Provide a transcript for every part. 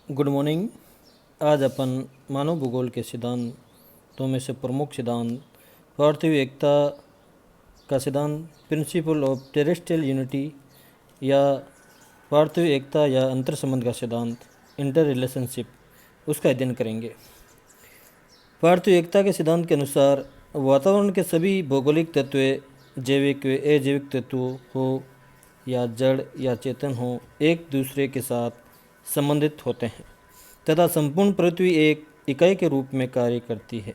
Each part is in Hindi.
Good morning. आज अपन मानव भूगोल के सिद्धांतों में से प्रमुख सिद्धांत पार्थिव एकता का सिद्धांत, प्रिंसिपल ऑफ टेरेस्ट्रियल यूनिटी या पार्थिव एकता या अंतर संबंध का सिद्धांत, इंटर रिलेशनशिप, उसका अध्ययन करेंगे। पार्थिव एकता के सिद्धांत के अनुसार वातावरण के सभी भौगोलिक तत्व, जैविक व अजैविक तत्व हो या जड़ या चेतन हो, एक दूसरे के साथ संबंधित होते हैं तथा संपूर्ण पृथ्वी एक इकाई के रूप में कार्य करती है,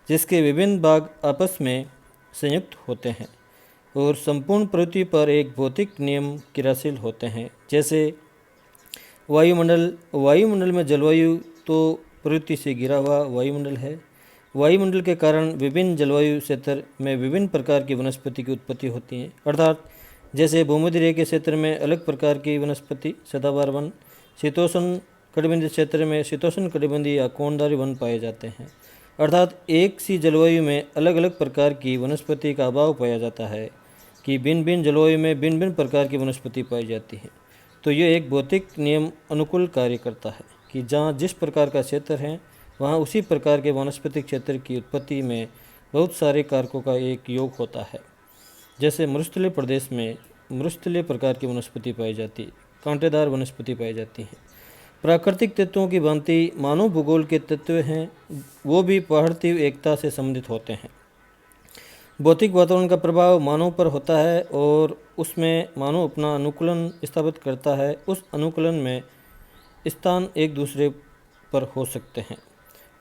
जिसके विभिन्न भाग आपस में संयुक्त होते हैं और संपूर्ण पृथ्वी पर एक भौतिक नियम क्रियाशील होते हैं। जैसे वायुमंडल में जलवायु तो पृथ्वी से घिरा हुआ वायुमंडल है। वायुमंडल के कारण विभिन्न जलवायु क्षेत्र में विभिन्न प्रकार की वनस्पति की उत्पत्ति होती है, अर्थात जैसे भूमध्य रेखा के क्षेत्र में अलग प्रकार की वनस्पति सदाबहार वन, शीतोष्ण कटिबंधीय क्षेत्र में शीतोष्ण कटिबंधीय या कोणधारी वन पाए जाते हैं। अर्थात एक सी जलवायु में अलग अलग प्रकार की वनस्पति का अभाव पाया जाता है कि भिन्न भिन्न जलवायु में भिन्न भिन्न प्रकार की वनस्पति पाई जाती है। तो यह एक भौतिक नियम अनुकूल कार्य करता है कि जहाँ जिस प्रकार का क्षेत्र है वहाँ उसी प्रकार के वनस्पतिक क्षेत्र की उत्पत्ति में बहुत सारे कारकों का एक योग होता है। जैसे मरुस्थलीय प्रदेश में मरुस्थलीय प्रकार की वनस्पति पाई जाती है, कांटेदार वनस्पति पाई जाती है। प्राकृतिक तत्वों की भांति मानव भूगोल के तत्व हैं, वो भी पार्थिव एकता से संबंधित होते हैं। भौतिक वातावरण का प्रभाव मानव पर होता है और उसमें मानव अपना अनुकूलन स्थापित करता है। उस अनुकूलन में स्थान एक दूसरे पर हो सकते हैं।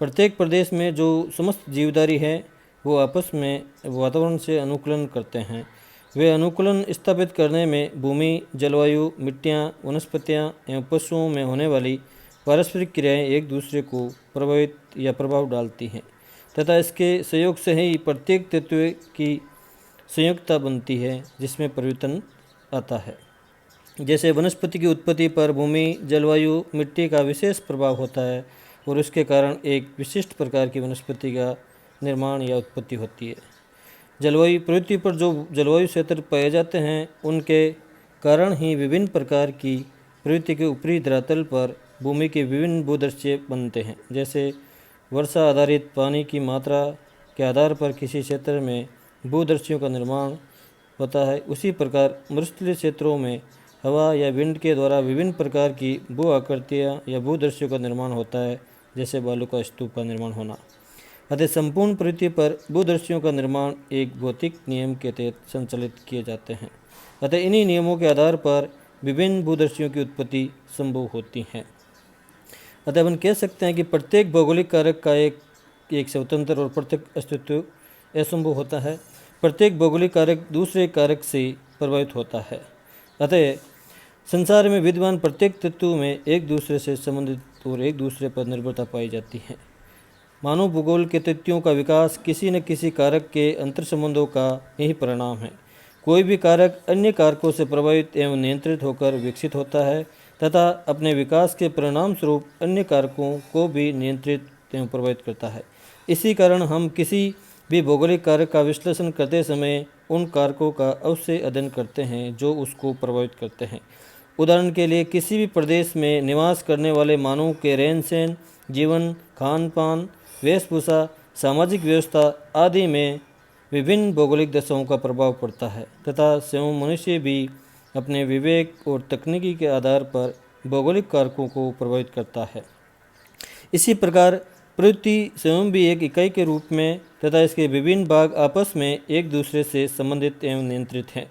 प्रत्येक प्रदेश में जो समस्त जीवधारी है वो आपस में वातावरण से अनुकूलन करते हैं। वे अनुकूलन स्थापित करने में भूमि, जलवायु, मिट्टियाँ, वनस्पतियाँ एवं पशुओं में होने वाली पारस्परिक क्रियाएं एक दूसरे को प्रभावित या प्रभाव डालती हैं तथा इसके सहयोग से ही प्रत्येक तत्व की संयुक्तता बनती है, जिसमें परिवर्तन आता है। जैसे वनस्पति की उत्पत्ति पर भूमि, जलवायु, मिट्टी का विशेष प्रभाव होता है और उसके कारण एक विशिष्ट प्रकार की वनस्पति का निर्माण या उत्पत्ति होती है। जलवायु, पृथ्वी पर जो जलवायु क्षेत्र पाए जाते हैं उनके कारण ही विभिन्न प्रकार की पृथ्वी के ऊपरी धरातल पर भूमि के विभिन्न भूदृश्य बनते हैं। जैसे वर्षा आधारित पानी की मात्रा के आधार पर किसी क्षेत्र में भूदृश्यों का निर्माण होता है, उसी प्रकार मरुस्थलीय क्षेत्रों में हवा या विंड के द्वारा विभिन्न प्रकार की भू आकृतियाँ या भूदृश्यों का निर्माण होता है, जैसे बालू का स्तूप का निर्माण होना। अतः संपूर्ण पृथ्वी पर भूदृश्यों का निर्माण एक भौतिक नियम के तहत संचालित किए जाते हैं। अतः इन्हीं नियमों के आधार पर विभिन्न भूदृश्यों की उत्पत्ति संभव होती है। अतः अपन कह सकते हैं कि प्रत्येक भौगोलिक कारक का एक स्वतंत्र और पृथक अस्तित्व असंभव होता है। प्रत्येक भौगोलिक कारक दूसरे कारक से प्रभावित होता है। अतः संसार में विद्यमान प्रत्येक तत्व में एक दूसरे से संबंधित और एक दूसरे पर निर्भरता पाई जाती है। मानव भूगोल के तथ्यों का विकास किसी न किसी कारक के अंतर संबंधों का यही परिणाम है। कोई भी कारक अन्य कारकों से प्रभावित एवं नियंत्रित होकर विकसित होता है तथा अपने विकास के परिणाम स्वरूप अन्य कारकों को भी नियंत्रित एवं प्रभावित करता है। इसी कारण हम किसी भी भौगोलिक कारक का विश्लेषण करते समय उन कारकों का अवश्य अध्ययन करते हैं जो उसको प्रभावित करते हैं। उदाहरण के लिए किसी भी प्रदेश में निवास करने वाले मानव के रहन सहन, जीवन, खान पान, वेशभूषा, सामाजिक व्यवस्था आदि में विभिन्न भौगोलिक दशाओं का प्रभाव पड़ता है तथा स्वयं मनुष्य भी अपने विवेक और तकनीकी के आधार पर भौगोलिक कारकों को प्रभावित करता है। इसी प्रकार पृथ्वी स्वयं भी एक इकाई के रूप में तथा इसके विभिन्न भाग आपस में एक दूसरे से संबंधित एवं नियंत्रित हैं।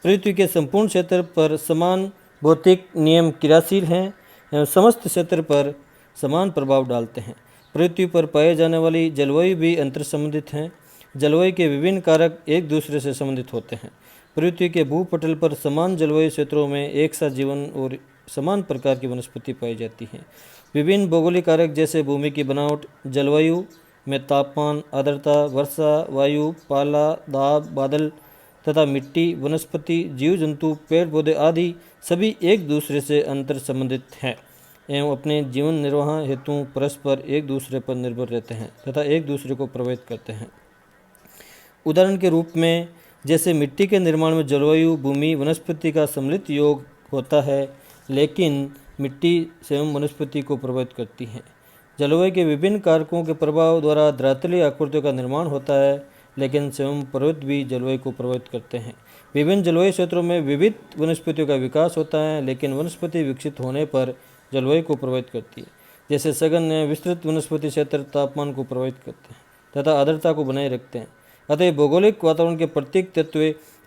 पृथ्वी के संपूर्ण क्षेत्र पर समान भौतिक नियम क्रियाशील हैं एवं समस्त क्षेत्र पर समान प्रभाव डालते हैं। पृथ्वी पर पाए जाने वाली जलवायु भी अंतर संबंधित हैं। जलवायु के विभिन्न कारक एक दूसरे से संबंधित होते हैं। पृथ्वी के भूपटल पर समान जलवायु क्षेत्रों में एक साथ जीवन और समान प्रकार की वनस्पति पाई जाती हैं। विभिन्न भौगोलिक कारक जैसे भूमि की बनावट, जलवायु में तापमान, आर्द्रता, वर्षा, वायु, पाला, दाब, बादल तथा मिट्टी, वनस्पति, जीव जंतु, पेड़ पौधे आदि सभी एक दूसरे से अंतर संबंधित हैं एवं अपने जीवन निर्वाह हेतु परस्पर एक दूसरे पर निर्भर रहते हैं तथा एक दूसरे को प्रभावित करते हैं। उदाहरण के रूप में जैसे मिट्टी के निर्माण में जलवायु, भूमि, वनस्पति का सम्मिलित योग होता है, लेकिन मिट्टी एवं वनस्पति को प्रभावित करती हैं। जलवायु के विभिन्न कारकों के प्रभाव द्वारा धरातलीय आकृतियों का निर्माण होता है, लेकिन स्वयं पर्वत भी जलवायु को प्रभावित करते हैं। विभिन्न जलवायु क्षेत्रों में विविध वनस्पतियों का विकास होता है, लेकिन वनस्पति विकसित होने पर जलवायु को प्रभावित करती है। जैसे सघन विस्तृत वनस्पति क्षेत्र तापमान को प्रभावित करते हैं तथा आर्द्रता को बनाए रखते हैं। अतः भौगोलिक वातावरण के प्रत्येक तत्व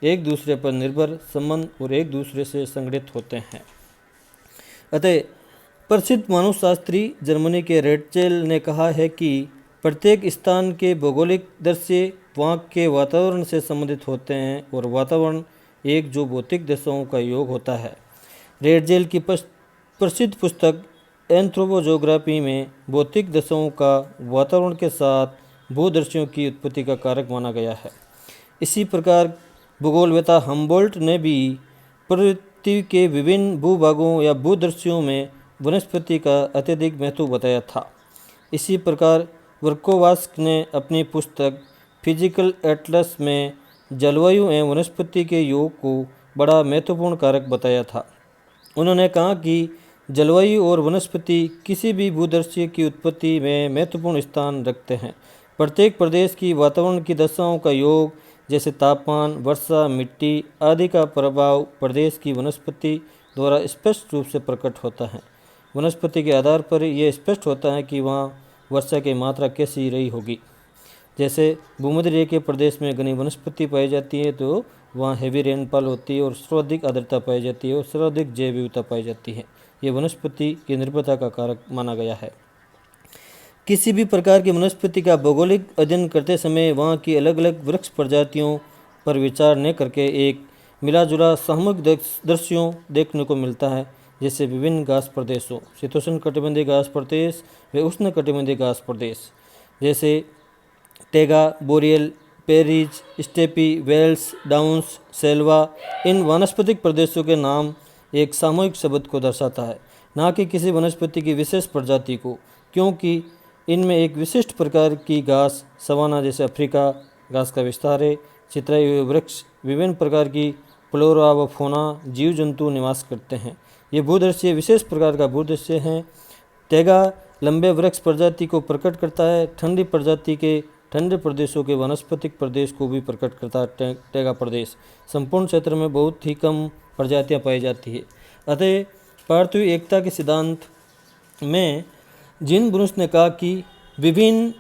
एक दूसरे पर निर्भर, संबंध और एक दूसरे से संगठित होते हैं। अतः प्रसिद्ध मानवशास्त्री जर्मनी के रेटचेल ने कहा है कि प्रत्येक स्थान के भौगोलिक दृश्य वहाँ के वातावरण से संबंधित होते हैं और वातावरण एक जो भौतिक दशाओं का योग होता है। रेटचेल की प्रसिद्ध पुस्तक एंथ्रोपोजोग्राफी में भौतिक दशाओं का वातावरण के साथ भूदृश्यों की उत्पत्ति का कारक माना गया है। इसी प्रकार भूगोलवेत्ता हम्बोल्ट ने भी पृथ्वी के विभिन्न भूभागों या भूदृश्यों में वनस्पति का अत्यधिक महत्व बताया था। इसी प्रकार वर्कोवास्क ने अपनी पुस्तक फिजिकल एटलस में जलवायु एवं वनस्पति के योग को बड़ा महत्वपूर्ण कारक बताया था। उन्होंने कहा कि जलवायु और वनस्पति किसी भी भूदृश्य की उत्पत्ति में महत्वपूर्ण स्थान रखते हैं। प्रत्येक प्रदेश की वातावरण की दशाओं का योग, जैसे तापमान, वर्षा, मिट्टी आदि का प्रभाव प्रदेश की वनस्पति द्वारा स्पष्ट रूप से प्रकट होता है। वनस्पति के आधार पर यह स्पष्ट होता है कि वहाँ वर्षा की मात्रा कैसी रही होगी। जैसे भूमध्य रेखा के प्रदेश में घनी वनस्पति पाई जाती है तो वहाँ हैवी रेनफॉल होती है और सर्वाधिक आर्द्रता पाई जाती है और सर्वाधिक जैव विविधता पाई जाती है। ये वनस्पति की निर्भरता का कारक माना गया है। किसी भी प्रकार की वनस्पति का भौगोलिक अध्ययन करते समय वहाँ की अलग अलग वृक्ष प्रजातियों पर विचार न करके एक मिलाजुला सामूहिक दृश्यों देखने को मिलता है। जैसे विभिन्न घास प्रदेशों, शीतोष्ण कटिबंधीय घास प्रदेश व उष्ण कटिबंधीय घास प्रदेश, जैसे taiga, boreal, prairies, steppe, veld, downs, selva, इन वानस्पतिक प्रदेशों के नाम एक सामूहिक शब्द को दर्शाता है, न कि किसी वनस्पति की विशेष प्रजाति को, क्योंकि इनमें एक विशिष्ट प्रकार की घास, सवाना जैसे अफ्रीका घास का विस्तार है। चित्राए हुए वृक्ष, विभिन्न प्रकार की फ्लोरा व फौना जीव जंतु निवास करते हैं। ये भूदृश्य विशेष प्रकार का भूदृश्य हैं। टैगा लंबे वृक्ष प्रजाति को प्रकट करता है। ठंडी प्रजाति के ठंडे प्रदेशों के वनस्पतिक प्रदेश को भी प्रकट करता है। टैगा प्रदेश संपूर्ण क्षेत्र में बहुत ही कम प्रजातियां पाई जाती है। अतः पार्थिव एकता के सिद्धांत में जीन ब्रूस ने कहा कि विभिन्न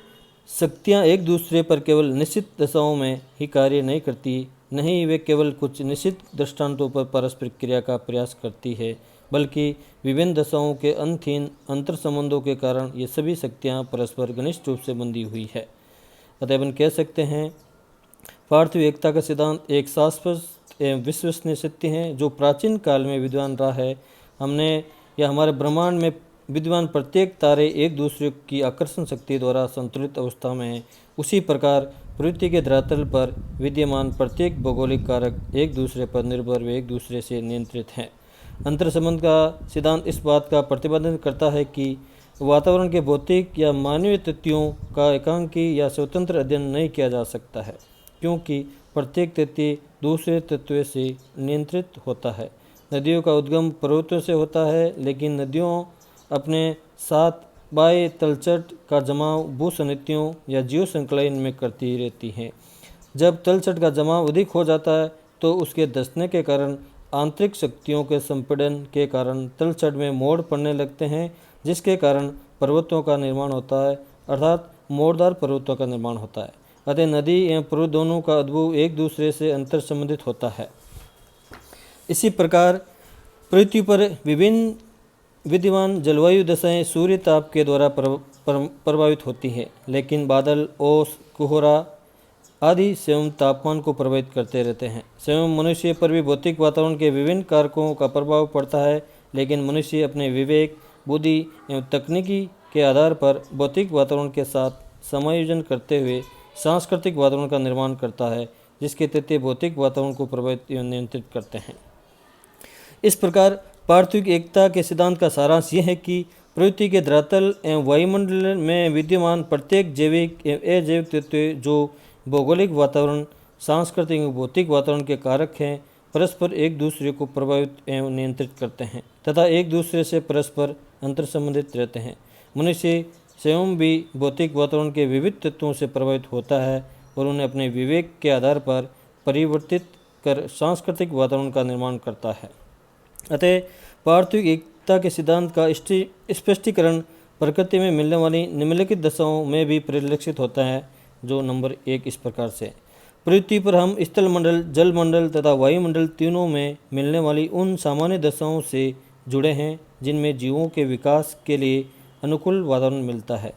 शक्तियां एक दूसरे पर केवल निश्चित दशाओं में ही कार्य नहीं करती, नहीं वे केवल कुछ निश्चित दृष्टांतों पर परस्पर क्रिया का प्रयास करती है, बल्कि विभिन्न दशाओं के अंतहीन अंतर संबंधों के कारण ये सभी शक्तियाँ परस्पर घनिष्ठ रूप से बंधी हुई है। अतः अपन कह सकते हैं पार्थिव एकता का सिद्धांत एक शाश्वत एवं विश्वसनीय सत्य है जो प्राचीन काल में विद्वान रहा है। हमने या हमारे ब्रह्मांड में विद्वान प्रत्येक तारे एक दूसरे की आकर्षण शक्ति द्वारा संतुलित अवस्था में है। उसी प्रकार पृथ्वी के धरातल पर विद्यमान प्रत्येक भौगोलिक कारक एक दूसरे पर निर्भर व एक दूसरे से नियंत्रित हैं। अंतर संबंध का सिद्धांत इस बात का प्रतिपादन करता है कि वातावरण के भौतिक या मानवीय तत्वों का एकांकी या स्वतंत्र अध्ययन नहीं किया जा सकता है, क्योंकि प्रत्येक तत्व दूसरे तत्व से नियंत्रित होता है। नदियों का उद्गम पर्वतों से होता है, लेकिन नदियों अपने साथ बाह्य तलछट का जमाव भूसंततियों या जीव संकलन में करती रहती हैं। जब तलछट का जमाव अधिक हो जाता है तो उसके धंसने के कारण आंतरिक शक्तियों के संपीड़न के कारण तलछट में मोड़ पड़ने लगते हैं, जिसके कारण पर्वतों का निर्माण होता है, अर्थात मोड़दार पर्वतों का निर्माण होता है। अतः नदी एवं पर्वत दोनों का उद्भव एक दूसरे से अंतर संबंधित होता है। इसी प्रकार पृथ्वी पर विभिन्न विद्यमान जलवायु दशाएं सूर्य ताप के द्वारा प्रभावित होती हैं, लेकिन बादल, ओस, कोहरा आदि स्वयं तापमान को प्रभावित करते रहते हैं। स्वयं मनुष्य पर भी भौतिक वातावरण के विभिन्न कारकों का प्रभाव पड़ता है, लेकिन मनुष्य अपने विवेक, बुद्धि एवं तकनीकी के आधार पर भौतिक वातावरण के साथ समायोजन करते हुए सांस्कृतिक वातावरण का निर्माण करता है, जिसके तहत भौतिक वातावरण को प्रभावित एवं नियंत्रित करते हैं। इस प्रकार पार्थिव एकता के सिद्धांत का सारांश यह है कि पृथ्वी के धरातल एवं वायुमंडल में विद्यमान प्रत्येक जैविक एवं अजैविक तत्व जो भौगोलिक वातावरण, सांस्कृतिक एवं भौतिक वातावरण के कारक हैं, परस्पर एक दूसरे को प्रभावित एवं नियंत्रित करते हैं तथा एक दूसरे से परस्पर अंतर संबंधित रहते हैं। मनुष्य स्वयं भी भौतिक वातावरण के विविध तत्वों से प्रभावित होता है और उन्हें अपने विवेक के आधार पर परिवर्तित कर सांस्कृतिक वातावरण का निर्माण करता है। अतः पार्थिव एकता के सिद्धांत का स्पष्टीकरण प्रकृति में मिलने वाली निम्नलिखित दशाओं में भी परिलक्षित होता है, जो नंबर 1 इस प्रकार से। पृथ्वी पर हम स्थल मंडल, जल मंडल तथा वायुमंडल तीनों में मिलने वाली उन सामान्य दशाओं से जुड़े हैं जिनमें जीवों के विकास के लिए अनुकूल वातावरण मिलता है।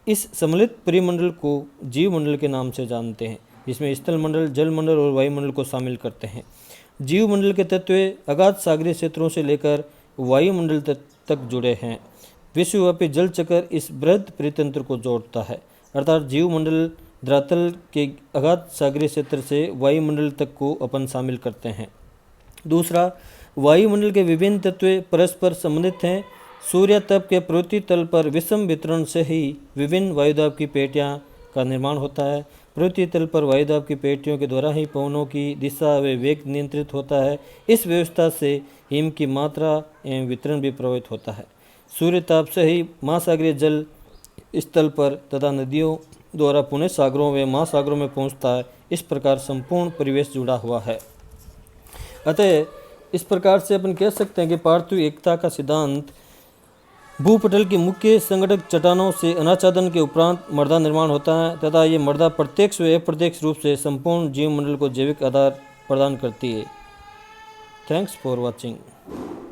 इस सम्मिलित परिमंडल को जीव मंडल के नाम से जानते हैं, जिसमें स्थल मंडल, जल मंडल और वायुमंडल को शामिल करते हैं। जीव मंडल के तत्व अगाध सागरीय क्षेत्रों से लेकर वायुमंडल तक जुड़े हैं। विश्वव्यापी जल चक्र इस बृहद परितंत्र को जोड़ता है, अर्थात जीव मंडल धरातल के अगाध सागरीय क्षेत्र से वायुमंडल तक को अपन शामिल करते हैं। दूसरा, वायुमंडल के विभिन्न तत्व परस्पर संबंधित हैं। सूर्य तप के पृथ्वी तल पर विषम वितरण से ही विभिन्न वायुदाब की पेटियां का निर्माण होता है। पृथ्वी तल पर वायुदाब की पेटियों के द्वारा ही पवनों की दिशा व वेग नियंत्रित होता है। इस व्यवस्था से हिम की मात्रा एवं वितरण भी प्रभावित होता है। सूर्य ताप से ही महासागरीय जल स्थल पर तथा नदियों द्वारा पुनः सागरों व महासागरों में पहुंचता है। इस प्रकार संपूर्ण परिवेश जुड़ा हुआ है। अतः इस प्रकार से अपन कह सकते हैं कि पार्थिव एकता का सिद्धांत भूपटल की मुख्य संगठक चट्टानों से अनाच्छादन के उपरांत मृदा निर्माण होता है तथा ये मृदा प्रत्यक्ष व अप्रत्यक्ष रूप से संपूर्ण जीवमंडल को जैविक आधार प्रदान करती है। Thanks for watching.